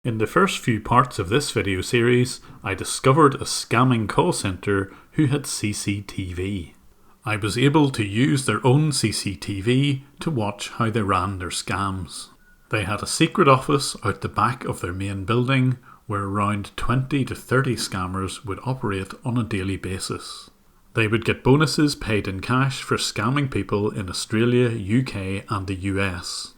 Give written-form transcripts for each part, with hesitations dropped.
In the first few parts of this video series, I discovered a scamming call centre who had CCTV. I was able to use their own CCTV to watch how they ran their scams. They had a secret office out the back of their main building where around 20 to 30 scammers would operate on a daily basis. They would get bonuses paid in cash for scamming people in Australia, UK and the US.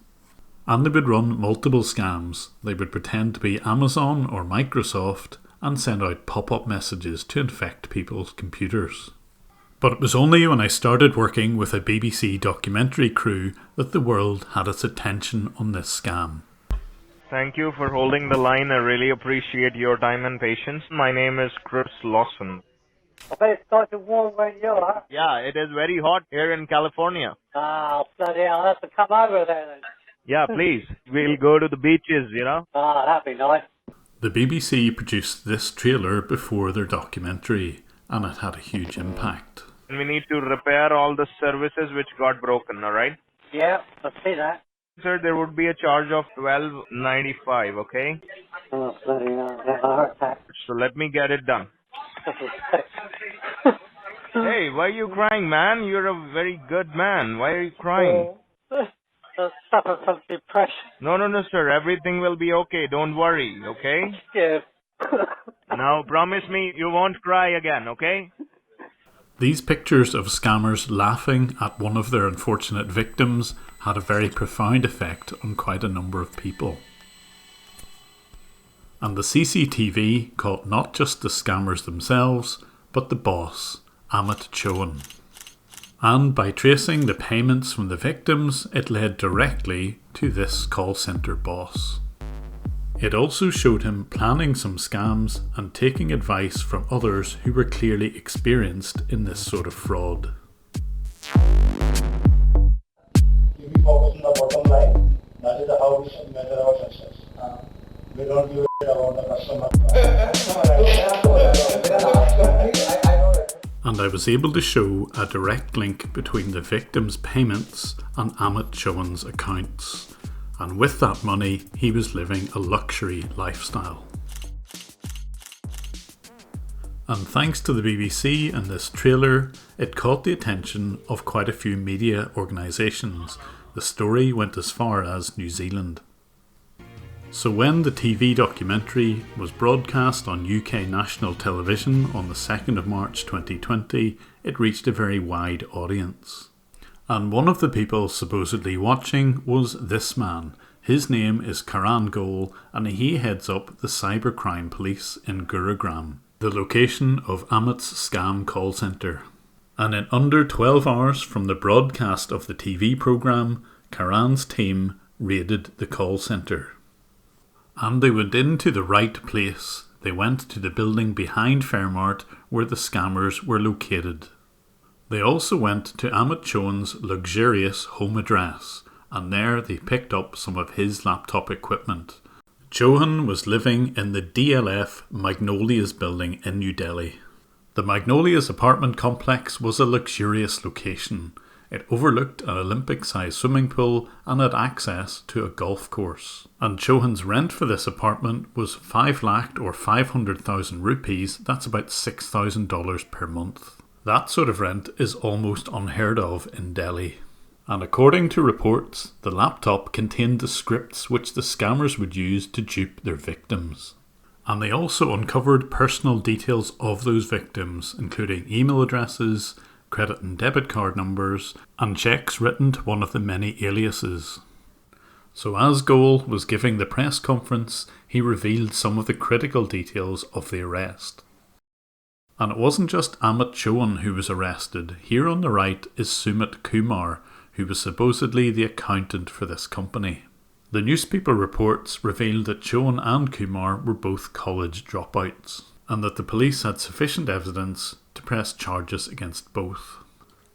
And they would run multiple scams. They would pretend to be Amazon or Microsoft and send out pop-up messages to infect people's computers. But it was only when I started working with a BBC documentary crew that the world had its attention on this scam. Thank you for holding the line. I really appreciate your time and patience. My name is Chris Lawson. I bet it's nice and warm where you are. Yeah, it is very hot here in California. Ah, bloody hell, I'll have to come over there then. Yeah, please. We'll go to the beaches, you know. Ah, that'd be nice. The BBC produced this trailer before their documentary, and it had a huge impact. And we need to repair all the services which got broken, alright? Yeah, I see that. Sir, there would be a charge of $12.95, okay? Oh, bloody hell, I heard that. So let me get it done. Hey, why are you crying, man? You're a very good man. Why are you crying? I suffer from depression. No, sir. Everything will be okay. Don't worry, okay? Yeah. Now, promise me you won't cry again, okay? These pictures of scammers laughing at one of their unfortunate victims had a very profound effect on quite a number of people. And the CCTV caught not just the scammers themselves, but the boss, Amit Chohan. And by tracing the payments from the victims, it led directly to this call centre boss. It also showed him planning some scams and taking advice from others who were clearly experienced in this sort of fraud. If we focus on the bottom line, that is how we should measure our success. We don't give it about the customer. And I was able to show a direct link between the victims' payments and Amit Chohan's accounts. And with that money, he was living a luxury lifestyle. And thanks to the BBC and this trailer, it caught the attention of quite a few media organisations. The story went as far as New Zealand. So when the TV documentary was broadcast on UK national television on the 2nd of March 2020, it reached a very wide audience. And one of the people supposedly watching was this man. His name is Karan Goel and he heads up the cybercrime police in Gurugram, the location of Amit's scam call centre. And in under 12 hours from the broadcast of the TV programme, Karan's team raided the call centre. And they went into the right place. They went to the building behind Faremart where the scammers were located. They also went to Amit Chohan's luxurious home address, and there they picked up some of his laptop equipment. Chohan was living in the DLF Magnolias building in New Delhi. The Magnolias apartment complex was a luxurious location. It overlooked an Olympic-sized swimming pool and had access to a golf course. And Chohan's rent for this apartment was 5 lakh or 500,000 rupees, that's about $6,000 per month. That sort of rent is almost unheard of in Delhi. And according to reports, the laptop contained the scripts which the scammers would use to dupe their victims. And they also uncovered personal details of those victims, including email addresses, credit and debit card numbers, and checks written to one of the many aliases. So as Goel was giving the press conference, he revealed some of the critical details of the arrest. And it wasn't just Amit Chohan who was arrested. Here on the right is Sumit Kumar, who was supposedly the accountant for this company. The newspaper reports revealed that Chohan and Kumar were both college dropouts, and that the police had sufficient evidence to press charges against both.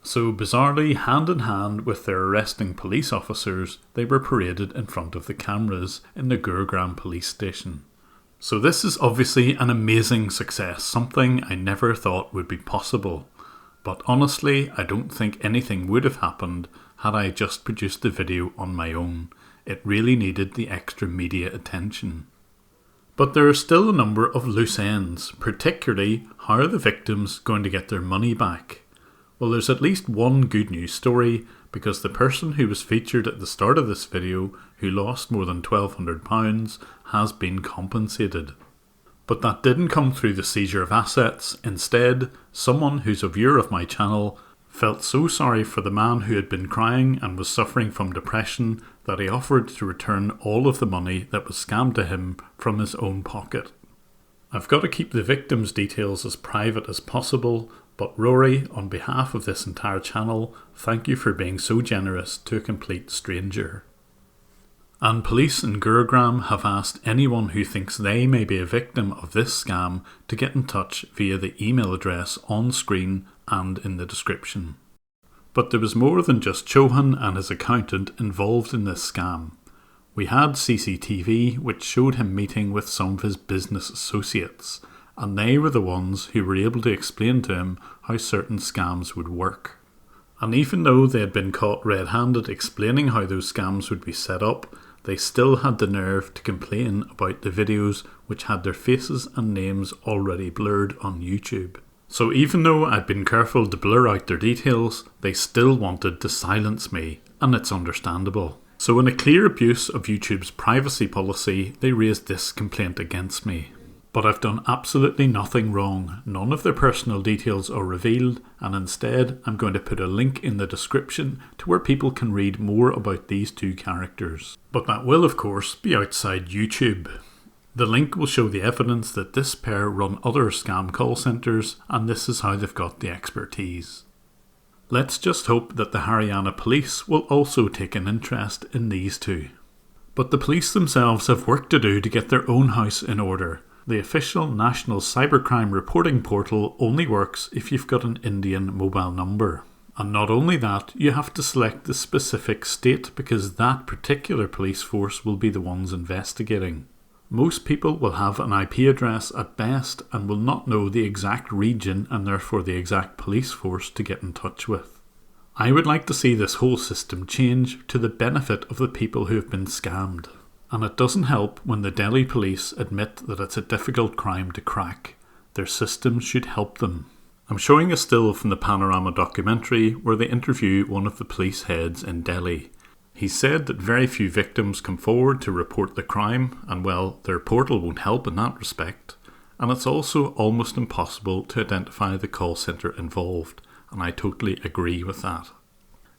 So bizarrely, hand in hand with their arresting police officers, they were paraded in front of the cameras in the Gurugram police station. So this is obviously an amazing success, something I never thought would be possible. But honestly, I don't think anything would have happened had I just produced the video on my own. It really needed the extra media attention. But there are still a number of loose ends, particularly how are the victims going to get their money back? Well, there's at least one good news story, because the person who was featured at the start of this video, who lost more than £1,200, has been compensated. But that didn't come through the seizure of assets. Instead, someone who's a viewer of my channel felt so sorry for the man who had been crying and was suffering from depression that he offered to return all of the money that was scammed to him from his own pocket. I've got to keep the victim's details as private as possible, but Rory, on behalf of this entire channel, thank you for being so generous to a complete stranger. And police in Gurugram have asked anyone who thinks they may be a victim of this scam to get in touch via the email address on screen and in the description. But there was more than just Chohan and his accountant involved in this scam. We had CCTV which showed him meeting with some of his business associates, and they were the ones who were able to explain to him how certain scams would work. And even though they had been caught red-handed explaining how those scams would be set up, they still had the nerve to complain about the videos which had their faces and names already blurred on YouTube. So even though I'd been careful to blur out their details, they still wanted to silence me, and it's understandable. So in a clear abuse of YouTube's privacy policy, they raised this complaint against me. But I've done absolutely nothing wrong. None of their personal details are revealed, and instead I'm going to put a link in the description to where people can read more about these two characters. But that will of course be outside YouTube. The link will show the evidence that this pair run other scam call centres, and this is how they've got the expertise. Let's just hope that the Haryana police will also take an interest in these two. But the police themselves have work to do to get their own house in order. The official National Cybercrime Reporting Portal only works if you've got an Indian mobile number. And not only that, you have to select the specific state because that particular police force will be the ones investigating. Most people will have an IP address at best and will not know the exact region and therefore the exact police force to get in touch with. I would like to see this whole system change to the benefit of the people who have been scammed. And it doesn't help when the Delhi police admit that it's a difficult crime to crack. Their systems should help them. I'm showing a still from the Panorama documentary where they interview one of the police heads in Delhi. He said that very few victims come forward to report the crime, and well, their portal won't help in that respect. And it's also almost impossible to identify the call centre involved, and I totally agree with that.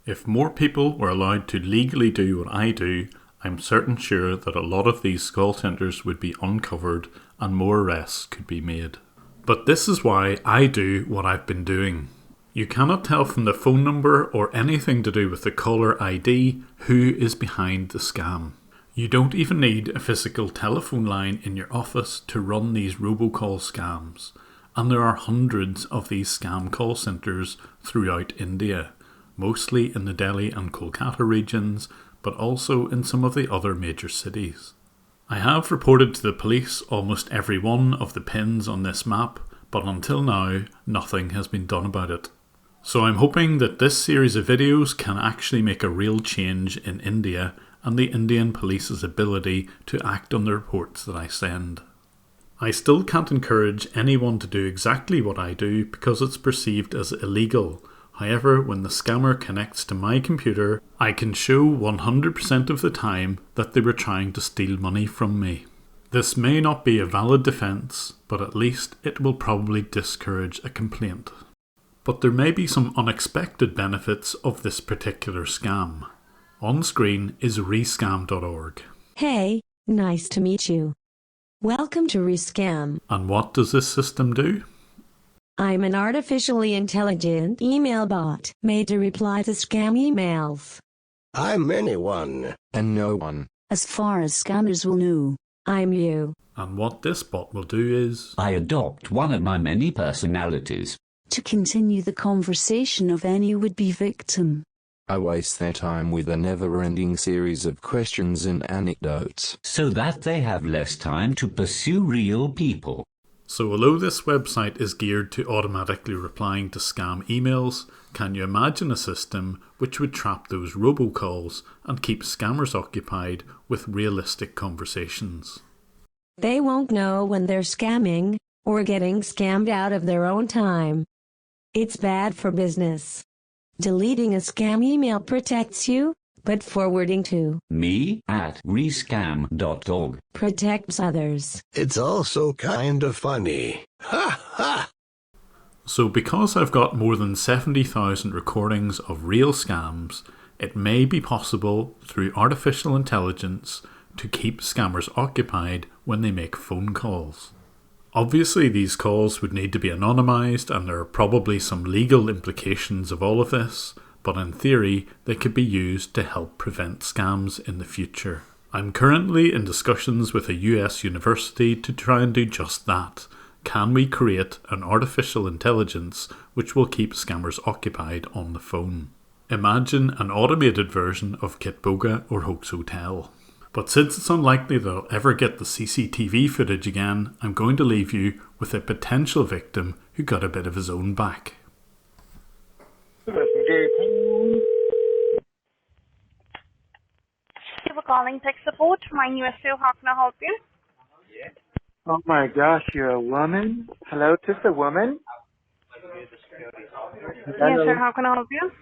If more people were allowed to legally do what I do, I'm certain sure that a lot of these call centres would be uncovered and more arrests could be made. But this is why I do what I've been doing. You cannot tell from the phone number or anything to do with the caller ID who is behind the scam. You don't even need a physical telephone line in your office to run these robocall scams. And there are hundreds of these scam call centres throughout India, mostly in the Delhi and Kolkata regions, but also in some of the other major cities. I have reported to the police almost every one of the pins on this map, but until now, nothing has been done about it. So I'm hoping that this series of videos can actually make a real change in India and the Indian police's ability to act on the reports that I send. I still can't encourage anyone to do exactly what I do because it's perceived as illegal. However, when the scammer connects to my computer, I can show 100% of the time that they were trying to steal money from me. This may not be a valid defence, but at least it will probably discourage a complaint. But there may be some unexpected benefits of this particular scam. On screen is rescam.org. Hey, nice to meet you. Welcome to Rescam. And what does this system do? I'm an artificially intelligent email bot made to reply to scam emails. I'm anyone and no one. As far as scammers will know. I'm you. And what this bot will do is... I adopt one of my many personalities. To continue the conversation of any would-be victim. I waste their time with a never-ending series of questions and anecdotes. So that they have less time to pursue real people. So although this website is geared to automatically replying to scam emails, can you imagine a system which would trap those robocalls and keep scammers occupied with realistic conversations? They won't know when they're scamming or getting scammed out of their own time. It's bad for business. Deleting a scam email protects you, but forwarding to me at rescam.org protects others. It's also kind of funny. Ha ha! So because I've got more than 70,000 recordings of real scams, it may be possible through artificial intelligence to keep scammers occupied when they make phone calls. Obviously these calls would need to be anonymised, and there are probably some legal implications of all of this, but in theory they could be used to help prevent scams in the future. I'm currently in discussions with a US university to try and do just that. Can we create an artificial intelligence which will keep scammers occupied on the phone? Imagine an automated version of Kitboga or Hoax Hotel. But since it's unlikely that I'll ever get the CCTV footage again, I'm going to leave you with a potential victim who got a bit of his own back. Thank you for calling tech support. My name is Sue. How can I help you? Oh my gosh, you're a woman? Hello, just a woman? Yes, sir. How can I help you?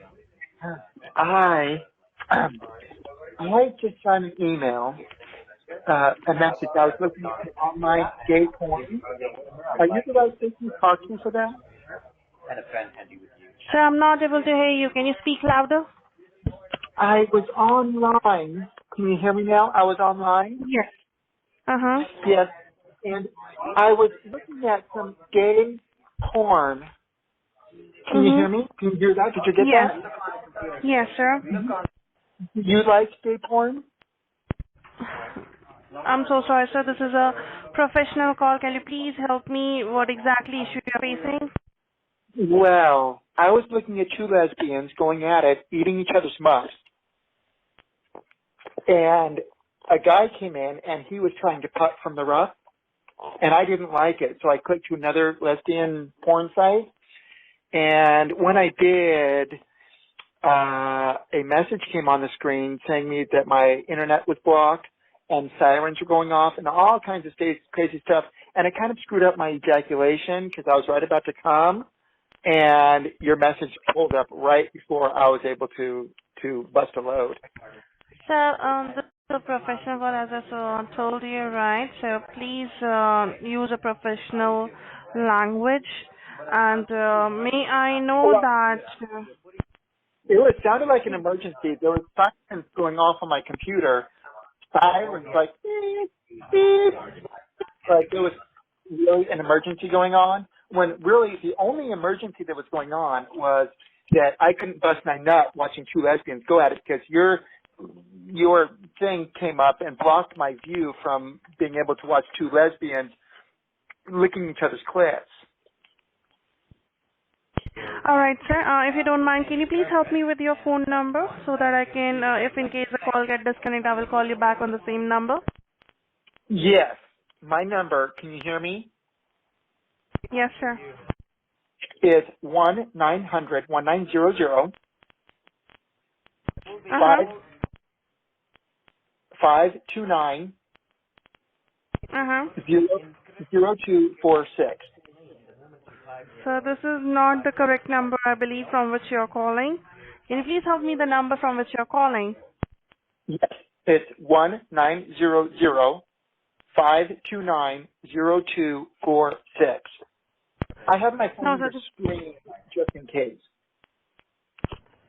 I just got an email, a message. I was looking at online gay porn. Are you the right person to talk to for that? Sir, I'm not able to hear you. Can you speak louder? I was online. Can you hear me now? I was online? Yes. Uh-huh. Yes. And I was looking at some gay porn. Can you hear me? Can you hear that? Did you get that? Yes, sir. You like gay porn? I'm so sorry, sir. This is a professional call. Can you please help me? What exactly issue you're facing? Well, I was looking at two lesbians going at it, eating each other's muffs. And a guy came in and he was trying to cut from the rough. And I didn't like it, so I clicked to another lesbian porn site. And when I did, a message came on the screen saying me that my internet was blocked and sirens were going off and all kinds of crazy stuff. And it kind of screwed up my ejaculation because I was right about to come. And your message pulled up right before I was able to bust a load. So, the professional call, as I told you, right? So please use a professional language. And may I know that... It sounded like an emergency. There was sirens going off on my computer. Sirens like beep, beep. Like there was really an emergency going on. When really the only emergency that was going on was that I couldn't bust my nut watching two lesbians go at it because your thing came up and blocked my view from being able to watch two lesbians licking each other's clits. All right, sir. If you don't mind, can you please help me with your phone number so that I can, if in case the call gets disconnected, I will call you back on the same number? Yes. My number, can you hear me? Yes, sir. Is 1-900-1900 529 0246. So this is not the correct number, I believe, from which you're calling. Can you please help me the number from which you're calling? Yes, it's 1-900-529-0246. I have my phone on the screen just in case.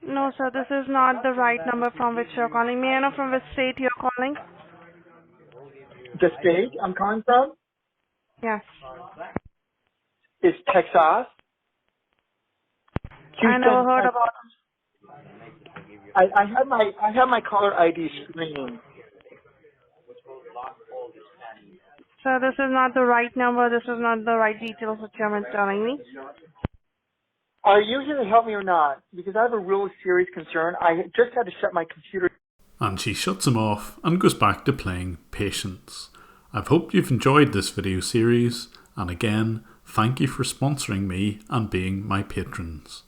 No, sir, this is not the right number from which you're calling. May I know from which state you're calling? The state I'm calling from? Yes. Is Texas. I never heard about it. I have my caller ID screen. So this is not the right number. This is not the right details that you're telling me. Are you here to help me or not? Because I have a real serious concern. I just had to shut my computer. And she shuts him off and goes back to playing Patience. I've hoped you've enjoyed this video series, and again, thank you for sponsoring me and being my patrons.